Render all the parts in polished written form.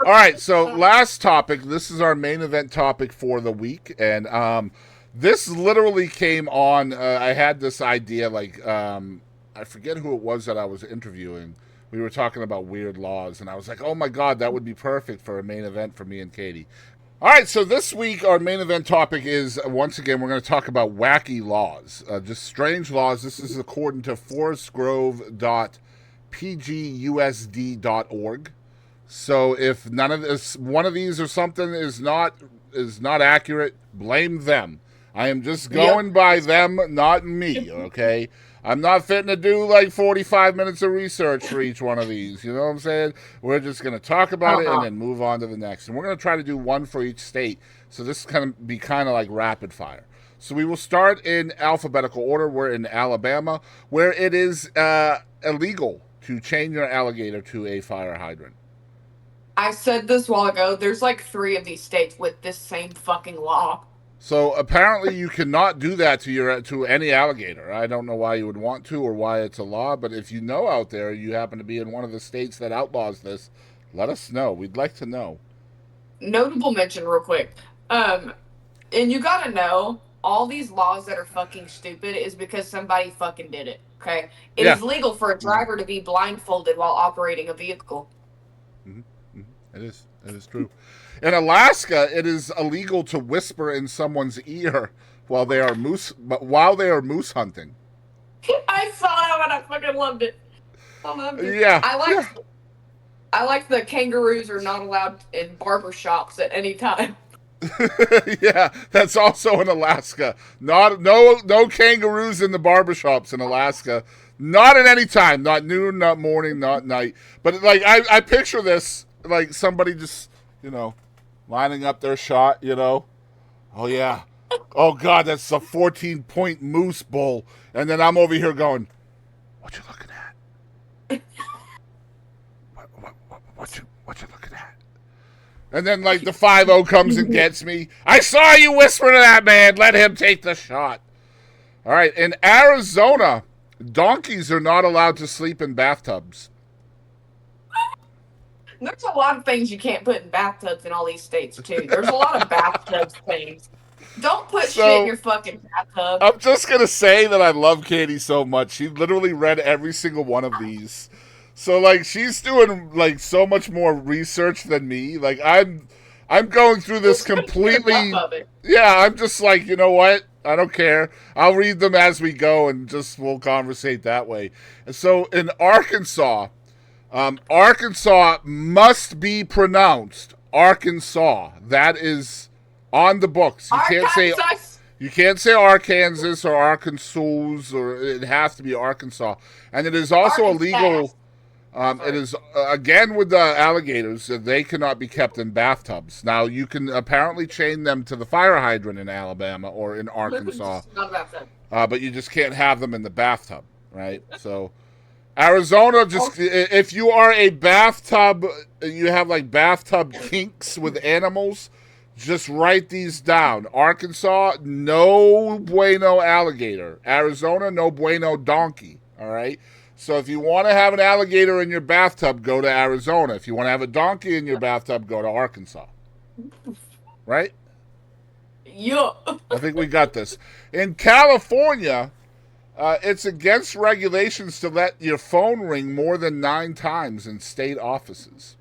All right, so last topic. This is our main event topic for the week, and this literally came on. I had this idea, I forget who it was that I was interviewing. We were talking about weird laws, and I was like, "Oh my god, that would be perfect for a main event for me and Katie." All right, so this week our main event topic is once again we're going to talk about wacky laws, just strange laws. This is according to forestgrove.pgusd.org. So if none of this, one of these or something is not accurate, blame them. I am just going by them, not me. Okay, I'm not fitting to do like 45 minutes of research for each one of these. You know what I'm saying? We're just going to talk about it and then move on to the next. And we're going to try to do one for each state. So this is going to be kind of like rapid fire. So we will start in alphabetical order. We're in Alabama, where it is illegal to chain your alligator to a fire hydrant. I said this a while ago. There's like 3 of these states with this same fucking law. So apparently you cannot do that to any alligator. I don't know why you would want to or why it's a law, but if you know out there you happen to be in one of the states that outlaws this, let us know. We'd like to know. Notable mention, real quick. And you gotta know, all these laws that are fucking stupid is because somebody fucking did it. Okay, it is legal for a driver to be blindfolded while operating a vehicle. Mm-hmm. It is. It is true. In Alaska, it is illegal to whisper in someone's ear while they are moose hunting. I saw that and I fucking loved it. I loved it. Yeah. I like the kangaroos are not allowed in barber shops at any time. Yeah, that's also in Alaska. No kangaroos in the barbershops in Alaska. Not at any time. Not noon, not morning, not night. But like I picture this. Like somebody just, lining up their shot, Oh, yeah. Oh, God, that's a 14-point moose bull. And then I'm over here going, what you looking at? What you looking at? And then, like, the 5-0 comes and gets me. I saw you whisper to that man. Let him take the shot. All right, in Arizona, donkeys are not allowed to sleep in bathtubs. There's a lot of things you can't put in bathtubs in all these states, too. There's a lot of bathtub things. Don't put shit in your fucking bathtub. I'm just going to say that I love Katie so much. She literally read every single one of these. So, like, she's doing, like, so much more research than me. Like, I'm going through this completely. Yeah, I'm just like, you know what? I don't care. I'll read them as we go and we'll conversate that way. And so, in Arkansas... Arkansas must be pronounced Arkansas. That is on the books. You can't say Arkansas or Arkansas, or it has to be Arkansas. And it is also illegal. It is again with the alligators. They cannot be kept in bathtubs. Now you can apparently chain them to the fire hydrant in Alabama or in Arkansas, but you just can't have them in the bathtub, right? So. Arizona, if you are a bathtub, you have like bathtub kinks with animals, just write these down. Arkansas, no bueno alligator. Arizona, no bueno donkey. All right? So if you want to have an alligator in your bathtub, go to Arizona. If you want to have a donkey in your bathtub, go to Arkansas. Right? Yeah. I think we got this. In California... it's against regulations to let your phone ring more than 9 times in state offices.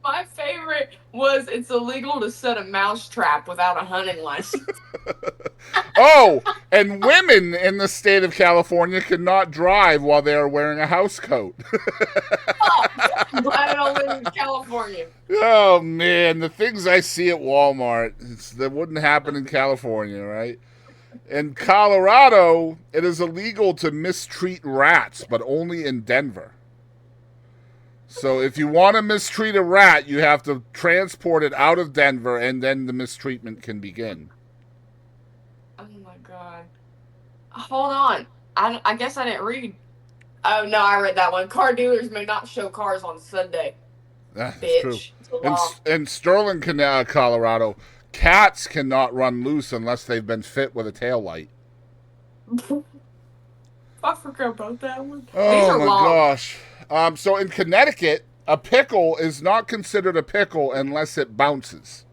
My favorite was it's illegal to set a mouse trap without a hunting license. Oh, and women in the state of California cannot drive while they are wearing a house coat. I don't live in California. Oh, man, the things I see at Walmart, that wouldn't happen in California, right? In Colorado, it is illegal to mistreat rats, but only in Denver. So if you want to mistreat a rat, you have to transport it out of Denver, and then the mistreatment can begin. Oh, my God. Hold on. I guess I didn't read. Oh, no, I read that one. Car dealers may not show cars on Sunday. That's bitch. True. In Sterling, Colorado... cats cannot run loose unless they've been fit with a tail light. I forgot about that one. Oh my gosh. So in Connecticut, A pickle is not considered a pickle unless it bounces.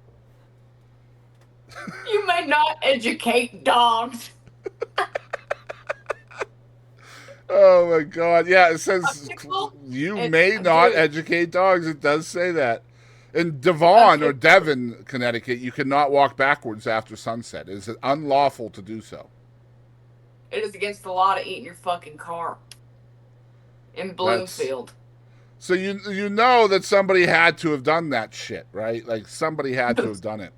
You may not educate dogs. Oh my God! Yeah, it says you may not educate dogs. It does say that. In Devon or Devon, Connecticut, you cannot walk backwards after sunset. It is unlawful to do so. It is against the law to eat in your fucking car. In Bloomfield. So you know that somebody had to have done that shit, right? Like somebody had to have done it.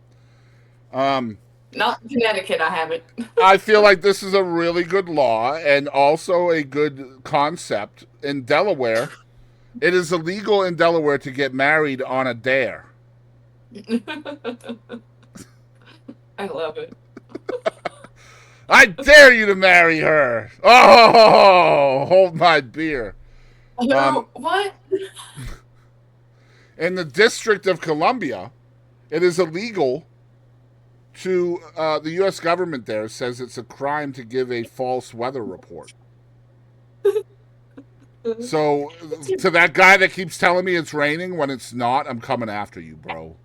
Not in Connecticut, I haven't. I feel like this is a really good law and also a good concept. In Delaware, it is illegal in Delaware to get married on a dare. I love it. I dare you to marry her. Oh, hold my beer. What? In the District of Columbia, it is illegal to, the U.S. government there says it's a crime to give a false weather report. So, to that guy that keeps telling me it's raining when it's not, I'm coming after you, bro.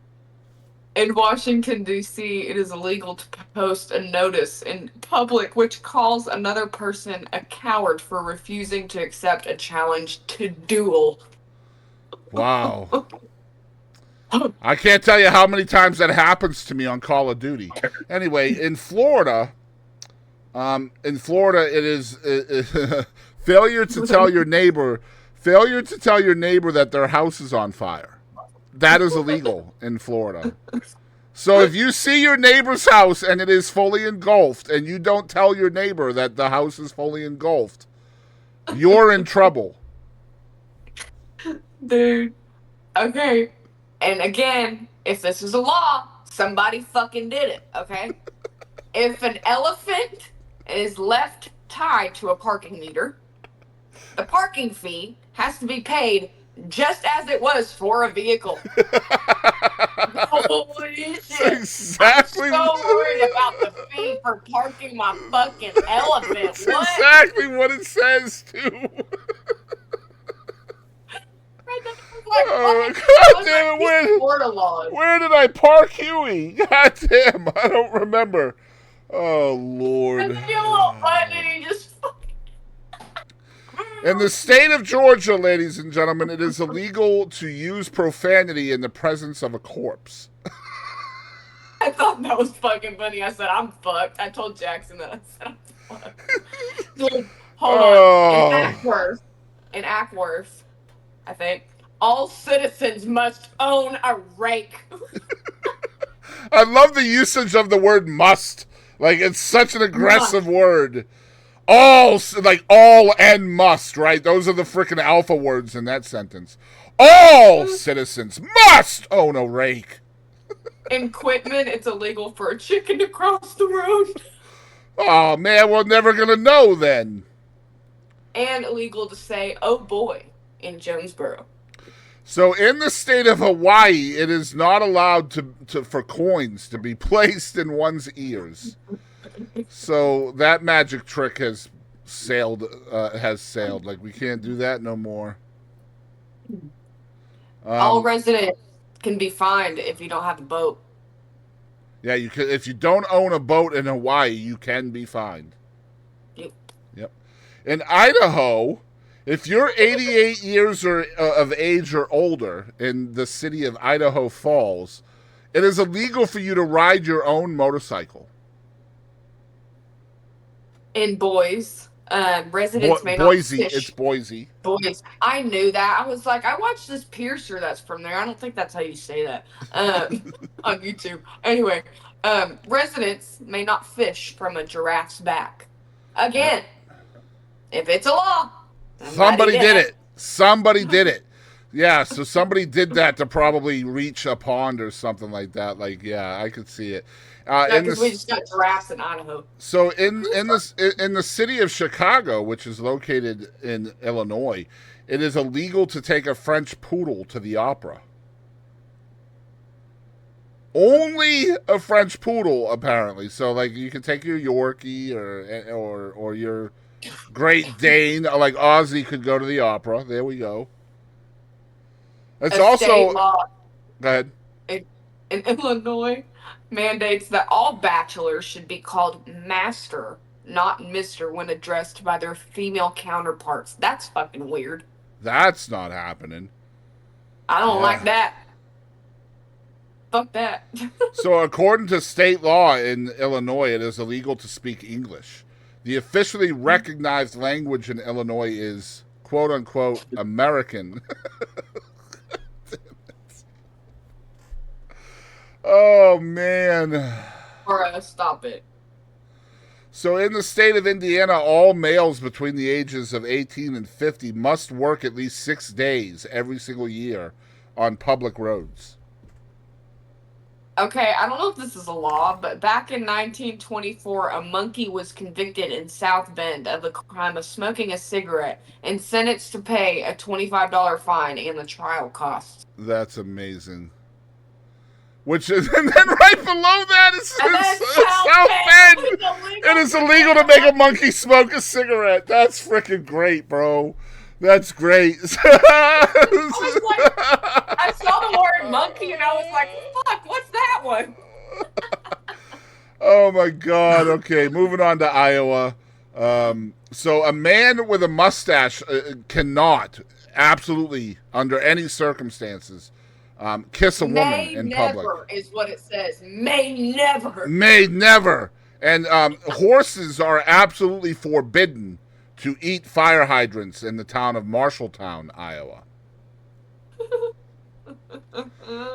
In Washington, D.C., it is illegal to post a notice in public which calls another person a coward for refusing to accept a challenge to duel. Wow. I can't tell you how many times that happens to me on Call of Duty. Anyway, in Florida, it is failure to tell your neighbor that their house is on fire. That is illegal in Florida. So if you see your neighbor's house and it is fully engulfed and you don't tell your neighbor that the house is fully engulfed, you're in trouble. Dude. Okay. And again, if this is a law, somebody fucking did it, okay? If an elephant is left tied to a parking meter, the parking fee has to be paid just as it was for a vehicle. Holy shit. Exactly. I'm so worried about the fee for parking my fucking elephant. That's exactly what it says, too. Oh, God damn it, where did I park Huey? God damn, I don't remember. Oh, Lord. In the state of Georgia, ladies and gentlemen, it is illegal to use profanity in the presence of a corpse. I thought that was fucking funny. I said, I'm fucked. I told Jackson that. I said, I'm fucked. Dude, hold on. In Ackworth, I think, all citizens must own a rake. I love the usage of the word must. Like, it's such an aggressive word. All and must, right? Those are the freaking alpha words in that sentence. All citizens must own a rake. In Quitman, it's illegal for a chicken to cross the road. Oh, man, we're never going to know then. And illegal to say, oh boy, in Jonesboro. So in the state of Hawaii, it is not allowed for coins to be placed in one's ears. So that magic trick has sailed. Like, we can't do that no more. All residents can be fined if you don't have a boat. Yeah, you can. If you don't own a boat in Hawaii, you can be fined. Yep. In Idaho, if you're 88 years of age or older in the city of Idaho Falls, it is illegal for you to ride your own motorcycle. In Boise, residents may not fish. It's Boise. Boise. I knew that. I was like, I watched this Piercer that's from there. I don't think that's how you say that on YouTube. Anyway, residents may not fish from a giraffe's back. Again, if it's a law, somebody did it. Somebody did it. Yeah, so somebody did that to probably reach a pond or something like that. Like, yeah, I could see it. Because we just got giraffes in Idaho. So in the city of Chicago, which is located in Illinois, it is illegal to take a French poodle to the opera. Only a French poodle, apparently. So, like, you can take your Yorkie or your Great Dane. Like, Ozzy could go to the opera. There we go. It's A state also law go ahead. in Illinois mandates that all bachelors should be called master, not mister, when addressed by their female counterparts. That's fucking weird. That's not happening. I don't like Yeah. that. Fuck that. So, according to state law in Illinois, it is illegal to speak English. The officially recognized language in Illinois is "quote unquote" American. Oh man. Or stop it. So, in the state of Indiana, all males between the ages of 18 and 50 must work at least 6 days every single year on public roads. Okay, I don't know if this is a law, but back in 1924, a monkey was convicted in South Bend of the crime of smoking a cigarette and sentenced to pay a $25 fine and the trial costs. That's amazing. Which is, and then right below that is South Bend. It is illegal to make a monkey smoke a cigarette. That's freaking great, bro. That's great. I saw the word monkey and I was like, fuck, what's that one? Oh my god. Okay, moving on to Iowa. So a man with a mustache cannot, absolutely, under any circumstances, kiss a woman in public. May never is what it says. May never. May never. And horses are absolutely forbidden to eat fire hydrants in the town of Marshalltown, Iowa.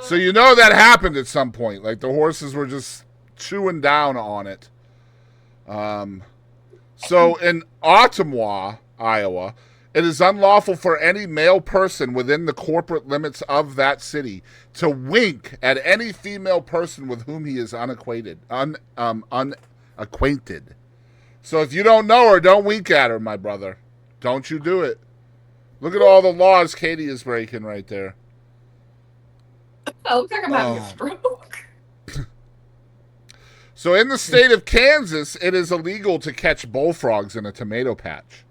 So you know that happened at some point. Like the horses were just chewing down on it. So in Ottumwa, Iowa, it is unlawful for any male person within the corporate limits of that city to wink at any female person with whom he is unacquainted. So if you don't know her, don't wink at her, my brother. Don't you do it. Look at all the laws Kadie is breaking right there. I look like I'm having a stroke. So in the state of Kansas, it is illegal to catch bullfrogs in a tomato patch.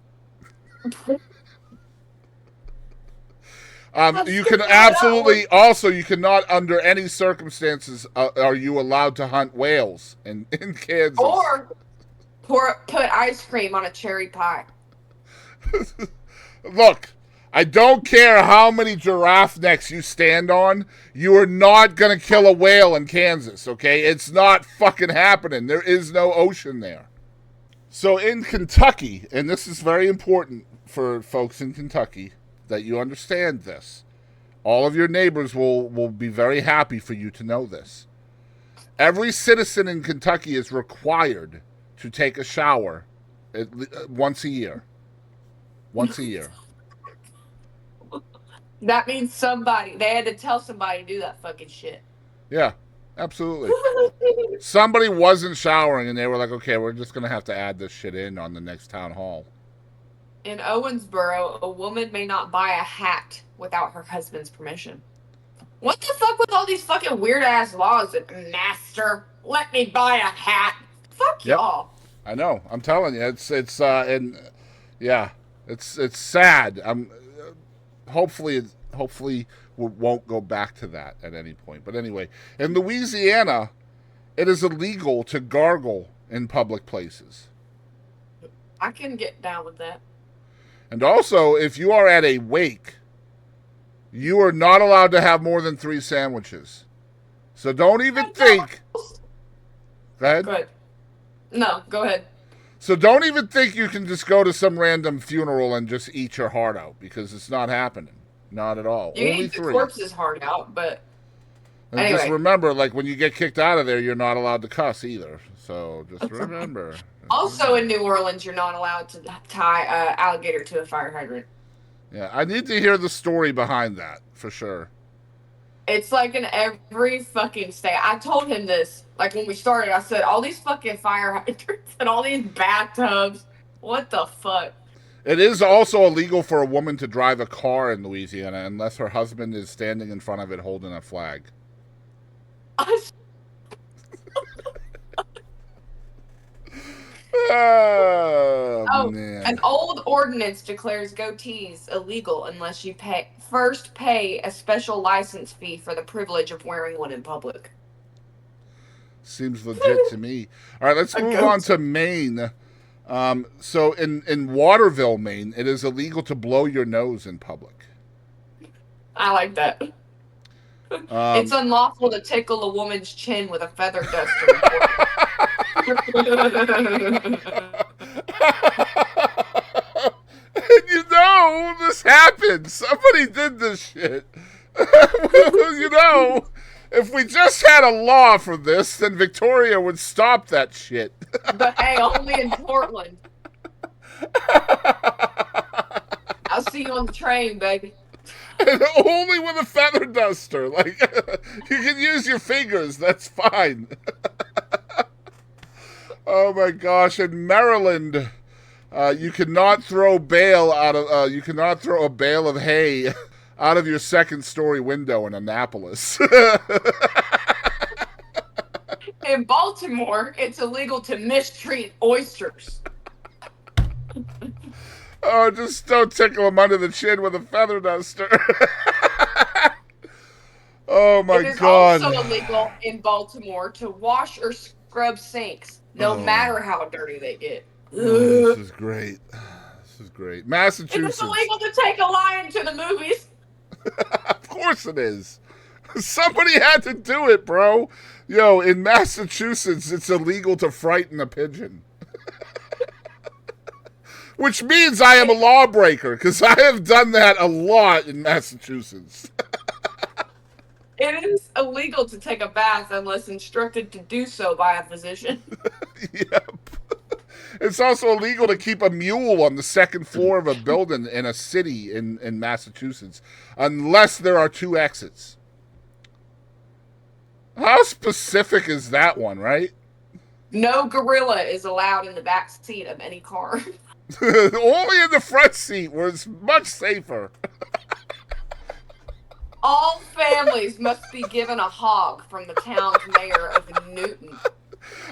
You can absolutely also you cannot under any circumstances are you allowed to hunt whales in Kansas. Or put ice cream on a cherry pie. Look, I don't care how many giraffe necks you stand on, you are not going to kill a whale in Kansas, okay? It's not fucking happening. There is no ocean there. So in Kentucky, and this is very important for folks in Kentucky, that you understand this. All of your neighbors will be very happy for you to know this. Every citizen in Kentucky is required to take a shower once a year. Once a year. That means they had to tell somebody to do that fucking shit. Yeah, absolutely. Somebody wasn't showering and they were like, okay, we're just going to have to add this shit in on the next town hall. In Owensboro, a woman may not buy a hat without her husband's permission. What the fuck with all these fucking weird ass laws? Master, let me buy a hat. Fuck y'all. I know. I'm telling you, it's sad. Hopefully we won't go back to that at any point. But anyway, in Louisiana, it is illegal to gargle in public places. I can get down with that. And also, if you are at a wake, you are not allowed to have more than 3 sandwiches. So don't even think. Go ahead. Go ahead. No, go ahead. So don't even think you can just go to some random funeral and just eat your heart out, because it's not happening. Not at all. You Only eat 3. the corpse's heart out, but and anyway. Just remember, like when you get kicked out of there, you're not allowed to cuss either. So just remember. Also in New Orleans, you're not allowed to tie an alligator to a fire hydrant. Yeah, I need to hear the story behind that, for sure. It's like in every fucking state. I told him this, like when we started, I said, all these fucking fire hydrants and all these bathtubs. What the fuck? It is also illegal for a woman to drive a car in Louisiana unless her husband is standing in front of it holding a flag. Oh, Man. an old ordinance declares goatees illegal unless you first pay a special license fee for the privilege of wearing one in public. Seems legit to me. All right, let's move on to Maine. So in Waterville, Maine, it is illegal to blow your nose in public. I like that. It's unlawful to tickle a woman's chin with a feather duster. And you know, this happened. Somebody did this shit. You know, if we just had a law for this, then Victoria would stop that shit. But hey, only in Portland. I'll see you on the train, baby. And only with a feather duster. Like, you can use your fingers. That's fine. Oh my gosh! In Maryland, you cannot throw bale out of. You cannot throw a bale of hay out of your second-story window in Annapolis. In Baltimore, it's illegal to mistreat oysters. Oh, just don't tickle them under the chin with a feather duster. Oh my God! It is also illegal in Baltimore to wash or scrub sinks, no matter how dirty they get. Oh, this is great. This is great. Massachusetts. It is illegal to take a lion to the movies. Of course it is. Somebody had to do it, bro. Yo, in Massachusetts, it's illegal to frighten a pigeon. Which means I am a lawbreaker, because I have done that a lot in Massachusetts. It is illegal to take a bath unless instructed to do so by a physician. Yep. It's also illegal to keep a mule on the second floor of a building in a city in Massachusetts, unless there are 2 exits. How specific is that one, right? No gorilla is allowed in the back seat of any car. Only in the front seat, where it's much safer. All families must be given a hog from the town's mayor of Newton.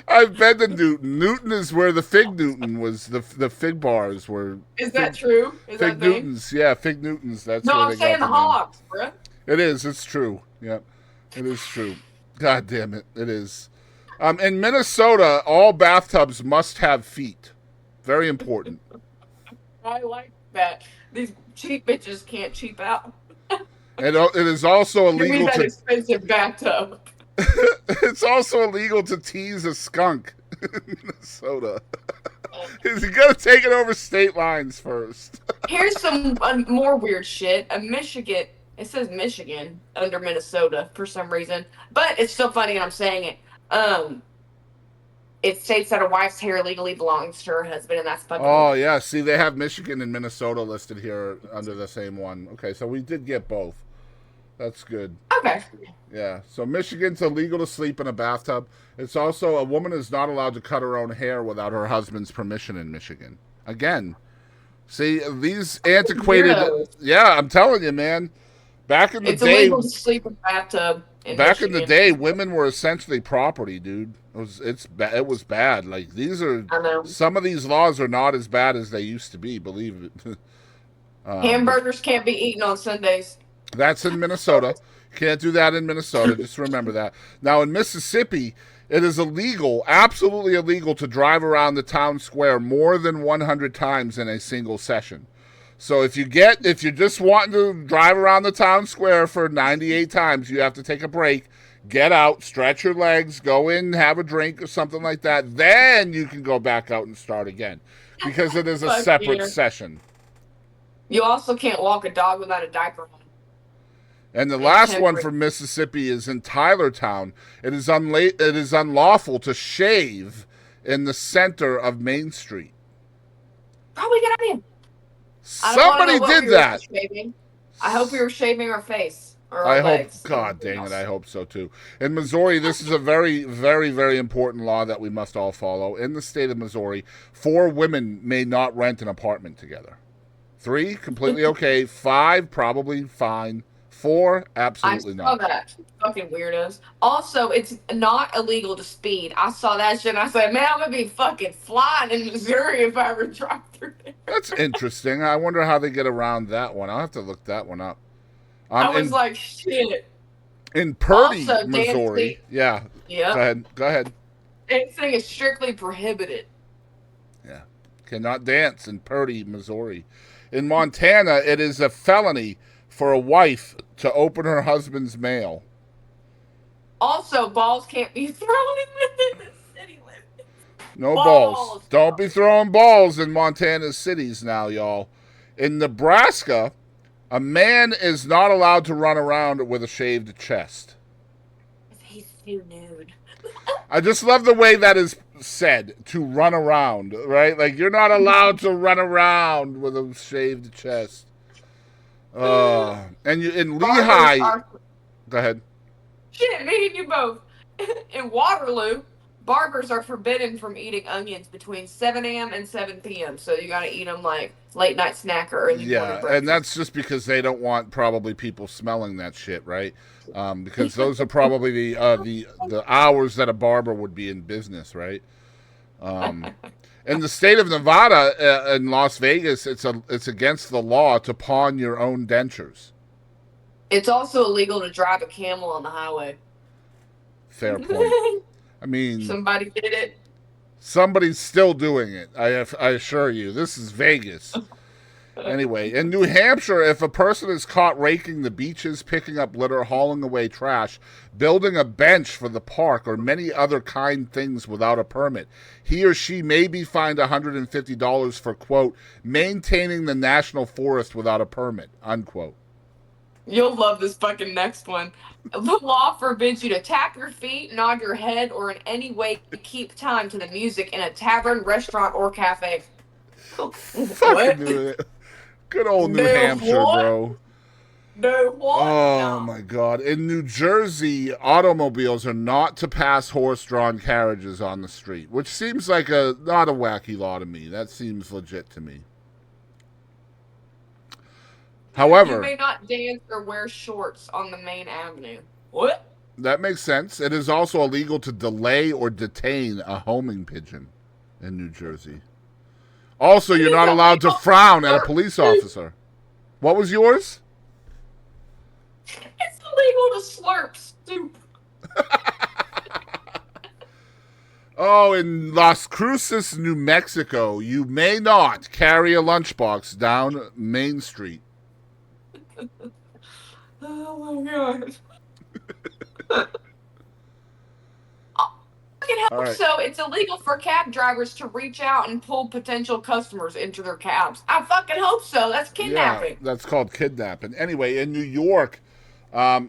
I've been to Newton. Newton is where the Fig Newton was. The fig bars were. Is that true? Is Fig that thing? Newtons, yeah, Fig Newtons. That's No, where I'm they saying got the name. hogs, bruh. It is. It's true. Yep, it is true. God damn it, it is. In Minnesota, all bathtubs must have feet. Very important. I like that. These cheap bitches can't cheap out. And it is also Give me illegal that to. expensive bathtub. It's also illegal to tease a skunk in Minnesota. You got to take it over state lines first. Here's some more weird shit. Michigan. It says Michigan under Minnesota for some reason, but it's still funny, and I'm saying it. It states that a wife's hair legally belongs to her husband, and that's fucking. Oh yeah, see, they have Michigan and Minnesota listed here under the same one. Okay, so we did get both. That's good. Okay. Yeah, so Michigan's illegal to sleep in a bathtub. It's also a woman is not allowed to cut her own hair without her husband's permission in Michigan. Again, see these antiquated. Yeah, I'm telling you, man. Back in the it's day, illegal to sleep in a bathtub. Back in the day, women were essentially property, dude. It was bad. Like some of these laws are not as bad as they used to be. Believe it. Hamburgers can't be eaten on Sundays. That's in Minnesota. Can't do that in Minnesota. Just remember that. Now in Mississippi, it is illegal, absolutely illegal, to drive around the town square more than 100 times in a single session. So if you're just wanting to drive around the town square for 98 times, you have to take a break, get out, stretch your legs, go in, have a drink or something like that. Then you can go back out and start again, because it is a separate session. You also can't walk a dog without a diaper on. And the last one from Mississippi is in Tylertown. It is unlawful to shave in the center of Main Street. Probably get on in. Somebody did that. I hope we were shaving our face. Or I our hope, legs. God dang it, I hope so too. In Missouri, this is a very, very, very important law that we must all follow. In the state of Missouri, 4 women may not rent an apartment together. 3, completely okay. 5, probably fine. 4, I absolutely saw not. that. Fucking weirdos. Also, it's not illegal to speed. I saw that shit and I said, man, I'm gonna be fucking flying in Missouri if I ever drive through there. That's interesting. I wonder how they get around that one. I'll have to look that one up. I was In like, shit. Purdy, Also, dancing. Missouri. Yeah. Go Yep. ahead. Go ahead. Dancing is strictly prohibited. Yeah. Cannot dance in Purdy, Missouri. In Montana, it is a felony for a wife to open her husband's mail. Also, balls can't be thrown within the city limits. No balls. Balls. Don't be throwing balls in Montana's cities now, y'all. In Nebraska, a man is not allowed to run around with a shaved chest. He's too nude. I just love the way that is said, to run around, right? Like, you're not allowed to run around with a shaved chest. And you in Lehigh... Go ahead. Shit, me and you both. In Waterloo, barbers are forbidden from eating onions between 7 a.m. and 7 p.m. So you gotta eat them like late night snack or early morning breakfast. And that's just because they don't want probably people smelling that shit, right? Because those are probably the hours that a barber would be in business, right? In the state of Nevada, in Las Vegas, it's against the law to pawn your own dentures. It's also illegal to drive a camel on the highway. Fair point. I mean, somebody did it. Somebody's still doing it. I assure you. This is Vegas. Anyway, in New Hampshire, if a person is caught raking the beaches, picking up litter, hauling away trash, building a bench for the park, or many other kind things without a permit, he or she may be fined $150 for, quote, maintaining the national forest without a permit, unquote. You'll love this fucking next one. The law forbids you to tap your feet, nod your head, or in any way keep time to the music in a tavern, restaurant, or cafe. Fucking do it. Good old New Hampshire, what? bro. No, what? Oh, no. my God. In New Jersey, automobiles are not to pass horse-drawn carriages on the street, which seems like not a wacky law to me. That seems legit to me. However, you may not dance or wear shorts on the main avenue. What? That makes sense. It is also illegal to delay or detain a homing pigeon in New Jersey. Also, you're not allowed to frown at a police officer. What was yours? It's illegal to slurp soup. Oh, in Las Cruces, New Mexico, you may not carry a lunchbox down Main Street. Oh my God. All right. So it's illegal for cab drivers to reach out and pull potential customers into their cabs. I fucking hope so. That's kidnapping. Yeah, that's called kidnapping. Anyway, in New York,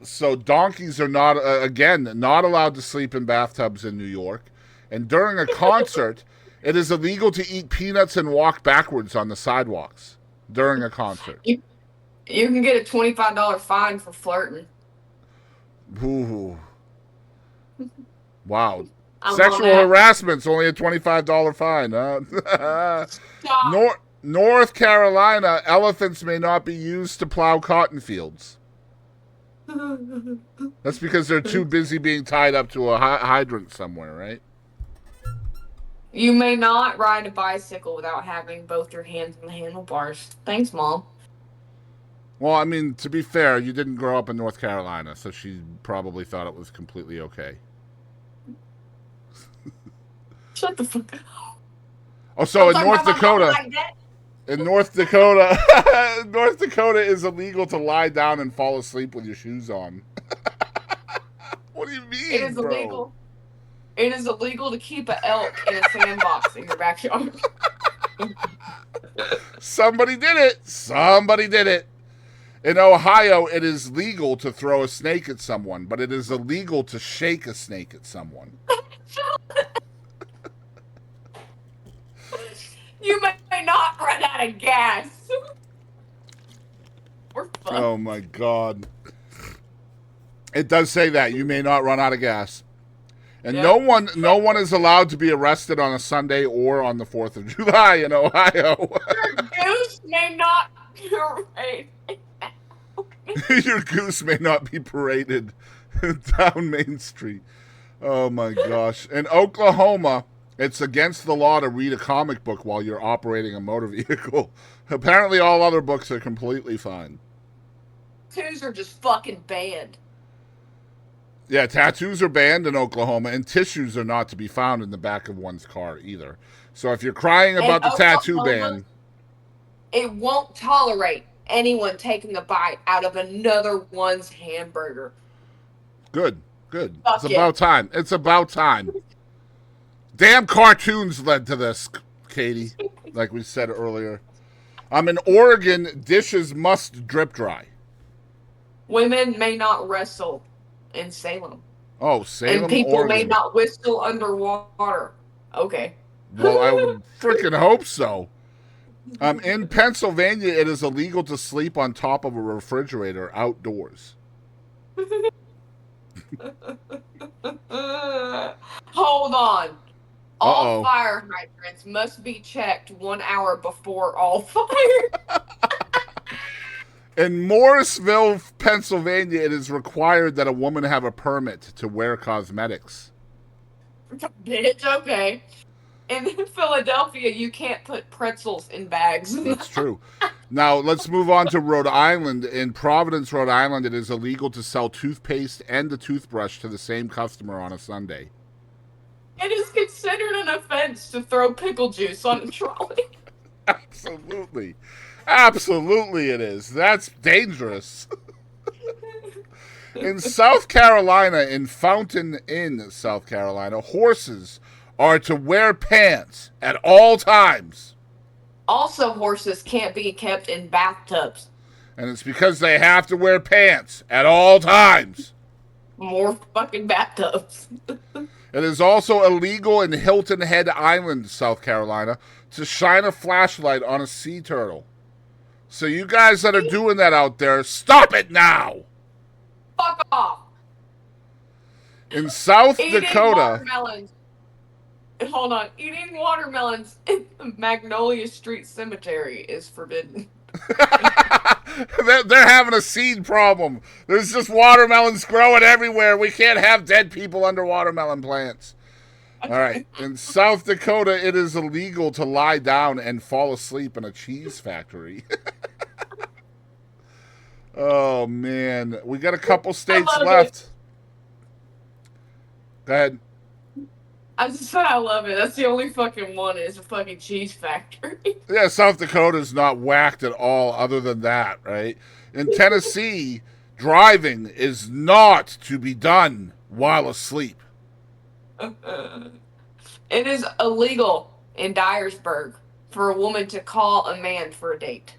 so donkeys are not allowed to sleep in bathtubs in New York. And during a concert, it is illegal to eat peanuts and walk backwards on the sidewalks during a concert. You can get a $25 fine for flirting. Ooh. Wow. Sexual harassment's only a $25 fine, huh? North Carolina, elephants may not be used to plow cotton fields. That's because they're too busy being tied up to a hydrant somewhere, right? You may not ride a bicycle without having both your hands on the handlebars. Thanks, Mom. Well, I mean, to be fair, you didn't grow up in North Carolina, so she probably thought it was completely okay. Shut the fuck up. Oh, so in North Dakota, North Dakota is illegal to lie down and fall asleep with your shoes on. What do you mean, It is illegal. It is illegal to keep an elk in a sandbox in your backyard. Somebody did it. In Ohio, it is legal to throw a snake at someone, but it is illegal to shake a snake at someone. You may not run out of gas. Oh my God. It does say that you may not run out of gas. And no one is allowed to be arrested on a Sunday or on the 4th of July in Ohio. Your goose may not be raised. Your goose may not be paraded down Main Street. Oh my gosh. In Oklahoma, it's against the law to read a comic book while you're operating a motor vehicle. Apparently, all other books are completely fine. Tattoos are just fucking banned. Yeah, tattoos are banned in Oklahoma, and tissues are not to be found in the back of one's car either. So if you're crying about the tattoo ban, it won't tolerate anyone taking a bite out of another one's hamburger. Good. It's about time. It's about time. Damn cartoons led to this, Katie, like we said earlier. In Oregon, dishes must drip dry. Women may not wrestle in Salem. Oh, Salem, and people Oregon. may not whistle underwater. Okay. Well, I would freaking hope so. In Pennsylvania, it is illegal to sleep on top of a refrigerator outdoors. Hold on. All Uh-oh. fire hydrants must be checked 1 hour before all fire. In Morrisville, Pennsylvania, it is required that a woman have a permit to wear cosmetics. Bitch, okay. And in Philadelphia, you can't put pretzels in bags. That's true. Now, let's move on to Rhode Island. In Providence, Rhode Island, it is illegal to sell toothpaste and a toothbrush to the same customer on a Sunday. It is considered an offense to throw pickle juice on a trolley. Absolutely. Absolutely it is. That's dangerous. In South Carolina, in Fountain Inn, South Carolina, horses are to wear pants at all times. Also, horses can't be kept in bathtubs. And it's because they have to wear pants at all times. More fucking bathtubs. It is also illegal in Hilton Head Island, South Carolina, to shine a flashlight on a sea turtle. So you guys that are doing that out there, stop it now! Fuck off! In South Eating Dakota... watermelons. Hold on. Eating watermelons in the Magnolia Street Cemetery is forbidden. They're having a seed problem. There's just watermelons growing everywhere. We can't have dead people under watermelon plants. All right. In South Dakota, it is illegal to lie down and fall asleep in a cheese factory. Oh, man. We got a couple states left. Go ahead. I just said I love it. That's the only fucking one is a fucking cheese factory. Yeah, South Dakota's not whacked at all other than that, right? In Tennessee, driving is not to be done while asleep. It is illegal in Dyersburg for a woman to call a man for a date.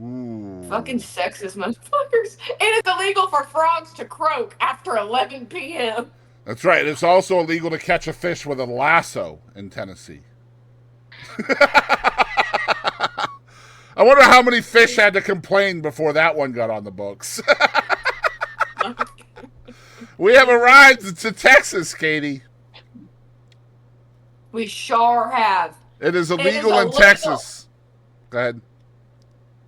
Ooh. Fucking sexist motherfuckers. It is illegal for frogs to croak after 11 p.m. That's right. It's also illegal to catch a fish with a lasso in Tennessee. I wonder how many fish had to complain before that one got on the books. We have arrived to Texas, Katie. We sure have. It is illegal in Texas. Go ahead.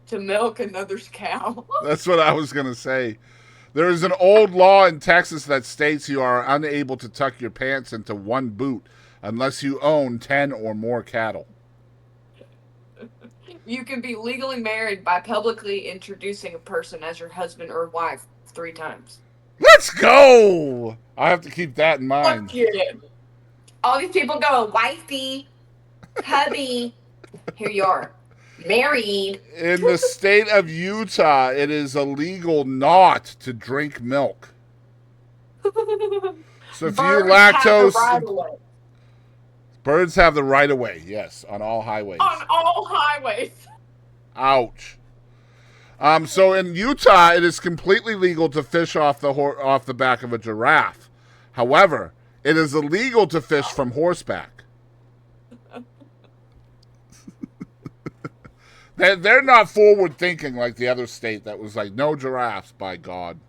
To milk another's cow. That's what I was going to say. There is an old law in Texas that states you are unable to tuck your pants into one boot unless you own 10 or more cattle. You can be legally married by publicly introducing a person as your husband or wife 3 times. Let's go! I have to keep that in mind. Fuck yeah. All these people go, wifey, hubby. Here you are. Married. In the state of Utah, it is illegal not to drink milk. So if you're lactose... Birds have the right of way, yes, on all highways. On all highways. Ouch. So in Utah, it is completely legal to fish off the back of a giraffe. However, it is illegal to fish from horseback. They're not forward thinking like the other state that was like, no giraffes, by God.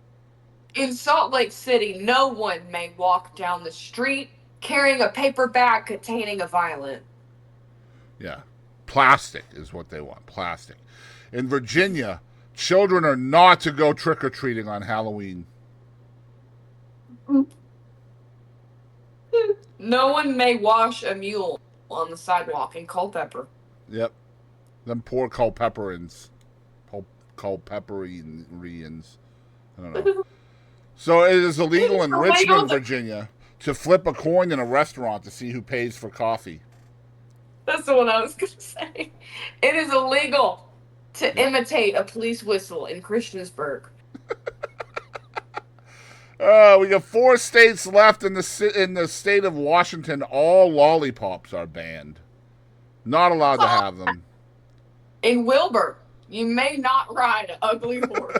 In Salt Lake City, no one may walk down the street carrying a paper bag containing a violin. Yeah. Plastic is what they want. Plastic. In Virginia, children are not to go trick-or-treating on Halloween. No one may wash a mule on the sidewalk in Culpeper. Yep. Them poor Culpeperans. Culpeperians. I don't know. So it is illegal in Richmond, Virginia, to flip a coin in a restaurant to see who pays for coffee. That's the one I was going to say. It is illegal to imitate a police whistle in Christiansburg. We got 4 states left in the state of Washington. All lollipops are banned. Not allowed to have them. In Wilbur, you may not ride an ugly horse.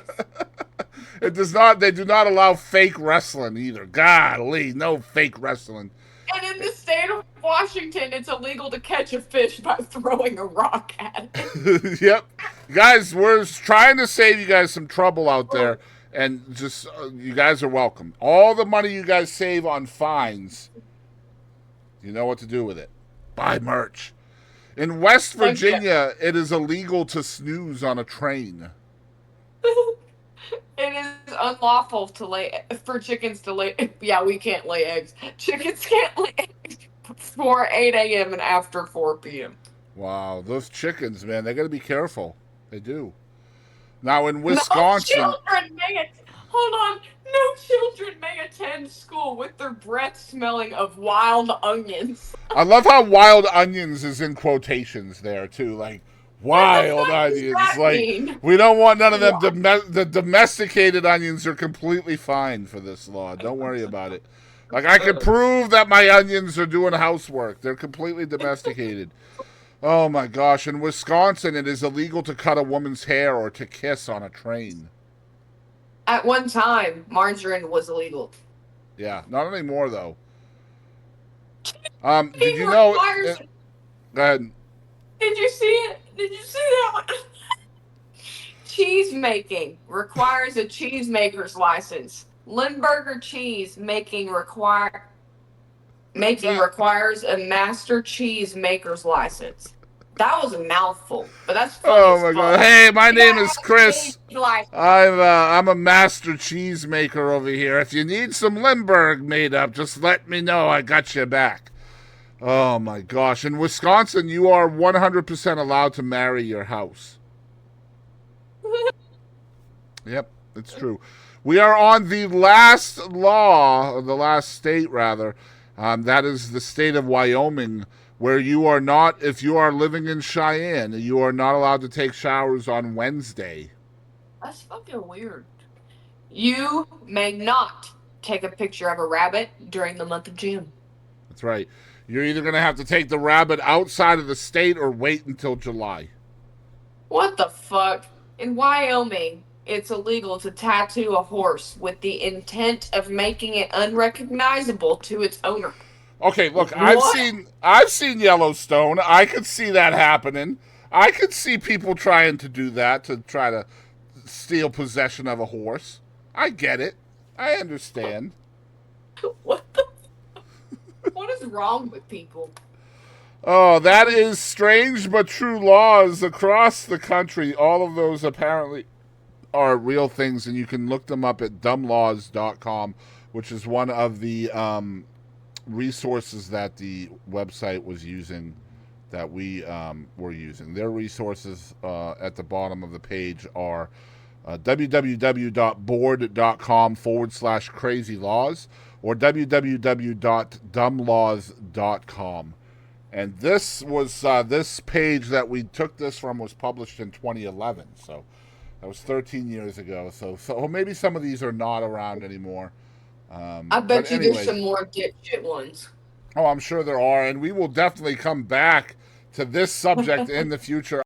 They do not allow fake wrestling either. Golly, no fake wrestling. And in the state of Washington, it's illegal to catch a fish by throwing a rock at it. Yep. Guys, we're trying to save you guys some trouble out there. And just, you guys are welcome. All the money you guys save on fines, you know what to do with it. Buy merch. In West Virginia, it is illegal to snooze on a train. It is unlawful for chickens to lay. Yeah, we can't lay eggs. Chickens can't lay eggs before 8 a.m. and after 4 p.m. Wow, those chickens, man, they got to be careful. They do. Now in Wisconsin, no children may attend school with their breath smelling of wild onions. I love how wild onions is in quotations there too, like wild onions. Like we don't want none of them. The domesticated onions are completely fine for this law. Don't worry about it. Like I can prove that my onions are doing housework. They're completely domesticated. Oh my gosh! In Wisconsin, it is illegal to cut a woman's hair or to kiss on a train. At one time, margarine was illegal. Yeah, not anymore though. Did you know? Go ahead. Did you see it? Did you see that one? Cheese making requires a cheesemaker's license. Limburger cheese making requires a master cheese maker's license. That was a mouthful, but that's funny. Oh my god! Hey, my name is Chris. I'm a master cheese maker over here. If you need some Limburg made up, just let me know. I got your back. Oh my gosh! In Wisconsin, you are 100% allowed to marry your house. Yep, it's true. We are on the last law, or the last state rather. That is the state of Wyoming, where you are not, if you are living in Cheyenne, you are not allowed to take showers on Wednesday. That's fucking weird. You may not take a picture of a rabbit during the month of June. That's right. You're either going to have to take the rabbit outside of the state or wait until July. What the fuck? In Wyoming, it's illegal to tattoo a horse with the intent of making it unrecognizable to its owner. Okay, look, I've seen Yellowstone. I could see that happening. I could see people trying to do that, to try to steal possession of a horse. I get it. I understand. What is wrong with people? Oh, that is strange but true laws across the country. All of those apparently are real things, and you can look them up at dumblaws.com, which is one of the resources that the website was using, that we were using. Their resources at the bottom of the page are www.board.com/crazylaws or www.dumblaws.com. And this was this page that we took this from was published in 2011, so that was 13 years ago. So maybe some of these are not around anymore. I bet you there's some more dipshit ones. Oh, I'm sure there are, and we will definitely come back to this subject in the future.